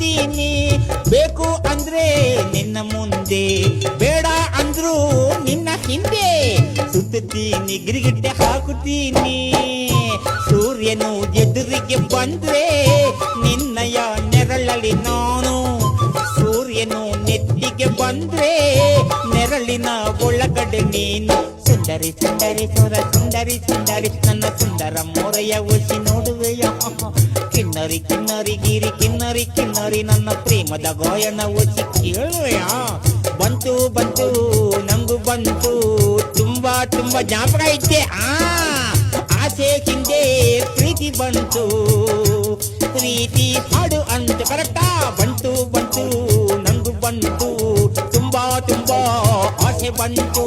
ಸುತ್ತೀನಿ. ಬೇಕು ಅಂದ್ರೆ ನಿನ್ನ ಮುಂದೆ, ಬೇಡ ಅಂದ್ರು ನಿನ್ನ ಹಿಂದೆ. ಸುತ್ತೀನಿ ಗಿರಿಗಿಟ್ಟೆ ಹಾಕುತ್ತೀನಿ. ಸೂರ್ಯನು ಎದುರಿಗೆ ಬಂದ್ರೆ ನಿನ್ನಯ ನೆರಳಲ್ಲಿ ನಾನು. ಸೂರ್ಯನು ನೆತ್ತಿಗೆ ಬಂದ್ರೆ ನೆರಳಿನ ಒಳಗಡೆ ನೀನು. ಸುಂದರಿ ಸುಂದರಿ ಸುರ ಸುಂದರಿ ಸುಂದರಿ ನನ್ನ ಸುಂದರ ಮೊರೆಯ ಒಸಿ ನೋಡುವೆಯ. ಕಿನ್ನರಿ ಕಿನ್ನರಿ ಗಿರಿ ಕಿನ್ನರಿ ಕಿನ್ನರಿ ನನ್ನ ಪ್ರೇಮದ ಗಾಯನ ಒಸಿ ಕೇಳುವೆಯ. ಬಂತು ಬಂತು ನಂಗು ಬಂತು ತುಂಬಾ ತುಂಬಾ ಜ್ಞಾಪಕ ಐತೆ. ಆಸೆ ಹಿಂದೆ ಪ್ರೀತಿ ಬಂತು, ಪ್ರೀತಿ ಹಾಡು ಅಂತ ಕರೆಕ್ಟಾ. ಬಂತು ಬಂತು ನಂಗು ಬಂತು ತುಂಬಾ ತುಂಬಾ ಆಸೆ ಬಂತು.